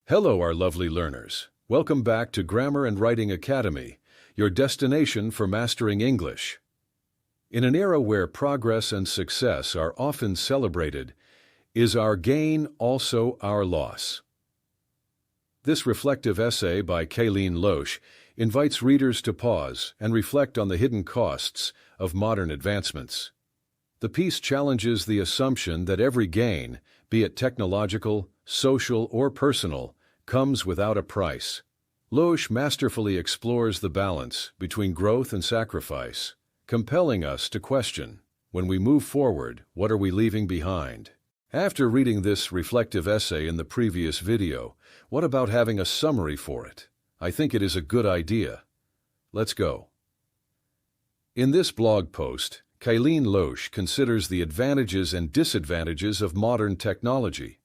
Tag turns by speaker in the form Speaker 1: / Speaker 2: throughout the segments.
Speaker 1: Hello, our lovely learners. Welcome back to Grammar and Writing Academy, your destination for mastering English. In an era where progress and success are often celebrated, is our gain also our loss? This reflective essay by Cailin Loesch invites readers to pause and reflect on the hidden costs of modern advancements. The piece challenges the assumption that every gain, be it technological, social, or personal, comes without a price. Loesch masterfully explores the balance between growth and sacrifice, compelling us to question, when we move forward, what are we leaving behind? After reading this reflective essay in the previous video, what about having a summary for it? I think it is a good idea. Let's go. In this blog post, Cailin Loesch considers the advantages and disadvantages of modern technology.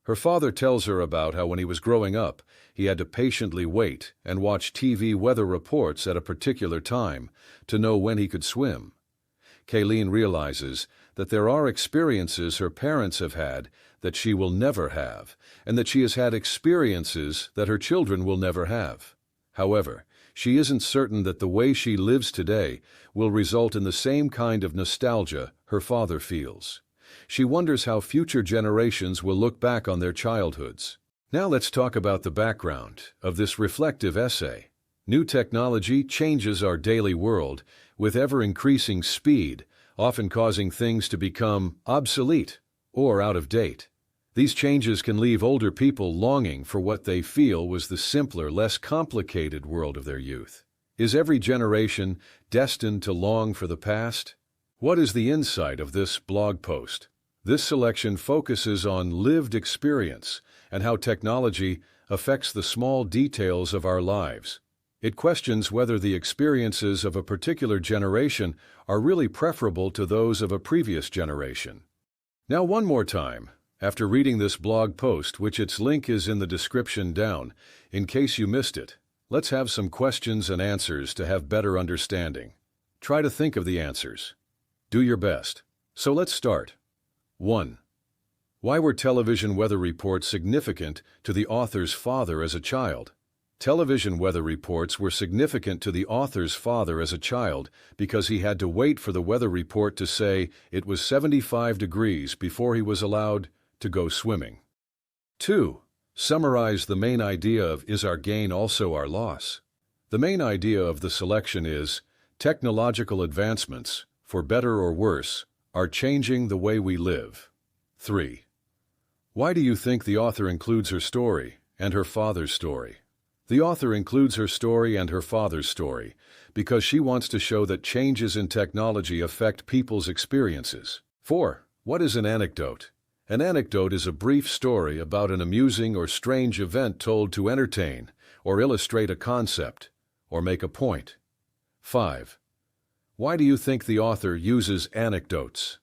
Speaker 1: Her father tells her about how when he was growing up, he had to patiently wait and watch TV weather reports at a particular time to know when he could swim. Cailin realizes that there are experiences her parents have had that she will never have, and that she has had experiences that her children will never have. However, she isn't certain that the way she lives today will result in the same kind of nostalgia her father feels. She wonders how future generations will look back on their childhoods. Now let's talk about the background of this reflective essay. New technology changes our daily world with ever-increasing speed, often causing things to become obsolete or out of date. These changes can leave older people longing for what they feel was the simpler, less complicated world of their youth. Is every generation destined to long for the past? What is the insight of this blog post? This selection focuses on lived experience and how technology affects the small details of our lives. It questions whether the experiences of a particular generation are really preferable to those of a previous generation. Now, one more time, after reading this blog post, which its link is in the description down, in case you missed it, let's have some questions and answers to have better understanding. Try to think of the answers. Do your best. So let's start. 1. Why were television weather reports significant to the author's father as a child? Television weather reports were significant to the author's father as a child because he had to wait for the weather report to say it was 75 degrees before he was allowed to go swimming. 2. Summarize the main idea of Is Our Gain Also Our Loss? The main idea of the selection is technological advancements, for better or worse, are changing the way we live. 3. Why do you think the author includes her story and her father's story? The author includes her story and her father's story because she wants to show that changes in technology affect people's experiences. 4. What is an anecdote? An anecdote is a brief story about an amusing or strange event told to entertain or illustrate a concept or make a point. 5. Why do you think the author uses anecdotes?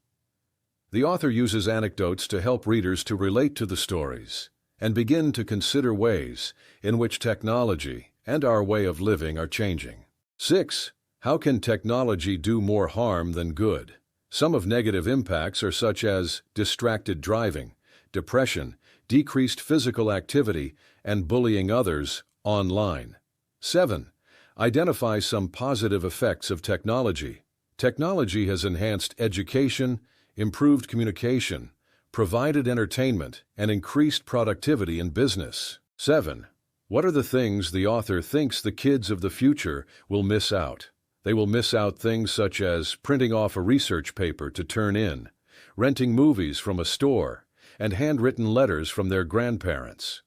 Speaker 1: The author uses anecdotes to help readers to relate to the stories and begin to consider ways in which technology and our way of living are changing. 6. How can technology do more harm than good? Some of negative impacts are such as distracted driving, depression, decreased physical activity, and bullying others online. 7. Identify some positive effects of technology. Technology has enhanced education, improved communication, provided entertainment, and increased productivity in business. 7. What are the things the author thinks the kids of the future will miss out? They will miss out things such as printing off a research paper to turn in, renting movies from a store, and handwritten letters from their grandparents.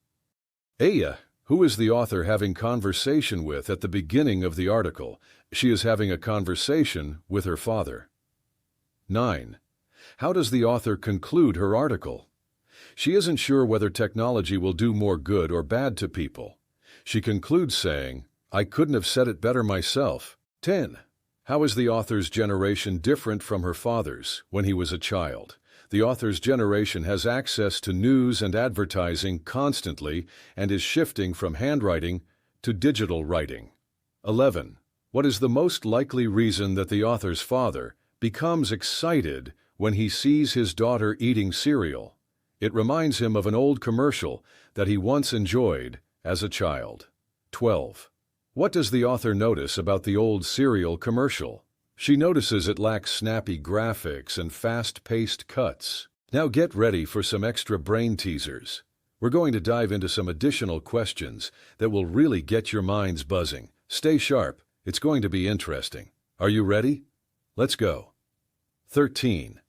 Speaker 1: Aya, who is the author having conversation with at the beginning of the article? She is having a conversation with her father. 9. How does the author conclude her article? She isn't sure whether technology will do more good or bad to people. She concludes saying, I couldn't have said it better myself. 10. How is the author's generation different from her father's when he was a child? The author's generation has access to news and advertising constantly and is shifting from handwriting to digital writing. 11. What is the most likely reason that the author's father becomes excited when he sees his daughter eating cereal? It reminds him of an old commercial that he once enjoyed as a child. 12. What does the author notice about the old cereal commercial? She notices it lacks snappy graphics and fast-paced cuts. Now get ready for some extra brain teasers. We're going to dive into some additional questions that will really get your minds buzzing. Stay sharp. It's going to be interesting. Are you ready? Let's go. 13.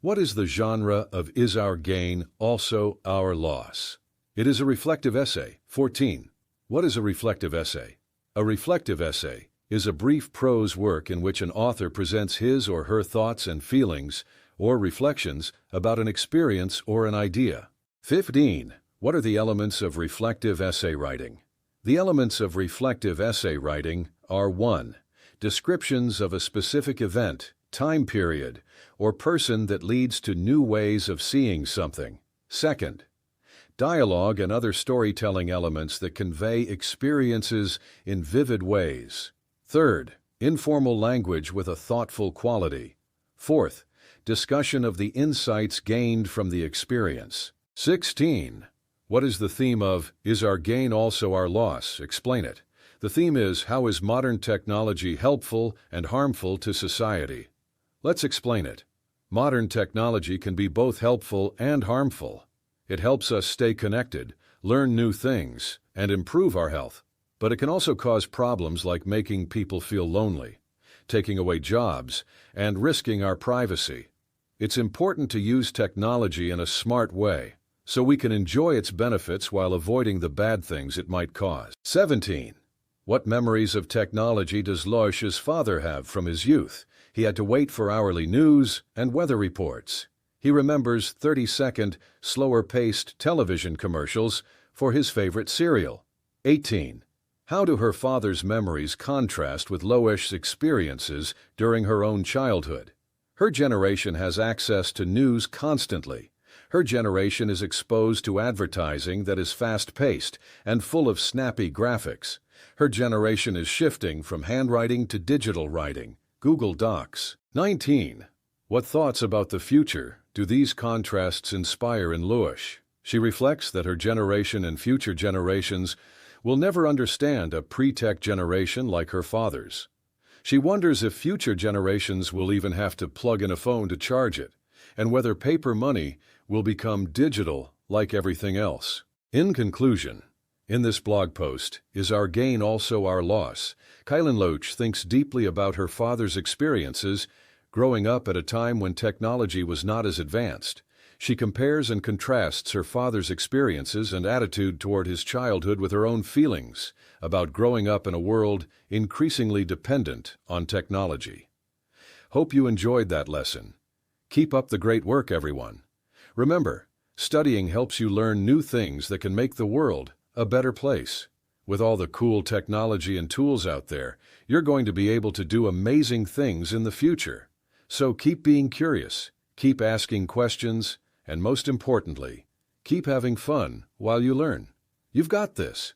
Speaker 1: What is the genre of Is Our Gain Also Our Loss? It is a reflective essay. 14. What is a reflective essay? A reflective essay is a brief prose work in which an author presents his or her thoughts and feelings or reflections about an experience or an idea. 15. What are the elements of reflective essay writing? The elements of reflective essay writing are 1. Descriptions of a specific event, time period, or person that leads to new ways of seeing something. 2. Dialogue and other storytelling elements that convey experiences in vivid ways. 3. Informal language with a thoughtful quality. 4. Discussion of the insights gained from the experience. 16. What is the theme of Is Our Gain Also Our Loss? Explain it. The theme is, how is modern technology helpful and harmful to society? Let's explain it. Modern technology can be both helpful and harmful. It helps us stay connected, learn new things, and improve our health. But it can also cause problems like making people feel lonely, taking away jobs, and risking our privacy. It's important to use technology in a smart way, so we can enjoy its benefits while avoiding the bad things it might cause. 17. What memories of technology does Loesch's father have from his youth? He had to wait for hourly news and weather reports. He remembers 30-second, slower-paced television commercials for his favorite cereal. 18. How do her father's memories contrast with Loesch's experiences during her own childhood? Her generation has access to news constantly. Her generation is exposed to advertising that is fast-paced and full of snappy graphics. Her generation is shifting from handwriting to digital writing, Google Docs. 19. What thoughts about the future do these contrasts inspire in Loesch? She reflects that her generation and future generations will never understand a pre-tech generation like her father's. She wonders if future generations will even have to plug in a phone to charge it, and whether paper money will become digital like everything else. In conclusion, in this blog post, Is Our Gain Also Our Loss? Cailin Loesch thinks deeply about her father's experiences growing up at a time when technology was not as advanced. She compares and contrasts her father's experiences and attitude toward his childhood with her own feelings about growing up in a world increasingly dependent on technology. Hope you enjoyed that lesson. Keep up the great work, everyone. Remember, studying helps you learn new things that can make the world a better place. With all the cool technology and tools out there, you're going to be able to do amazing things in the future. So keep being curious, keep asking questions, and most importantly, keep having fun while you learn. You've got this.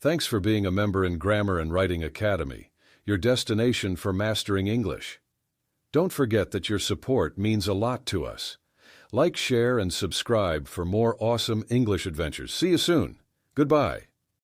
Speaker 1: Thanks for being a member in Grammar and Writing Academy, your destination for mastering English. Don't forget that your support means a lot to us. Like, share, and subscribe for more awesome English adventures. See you soon. Goodbye.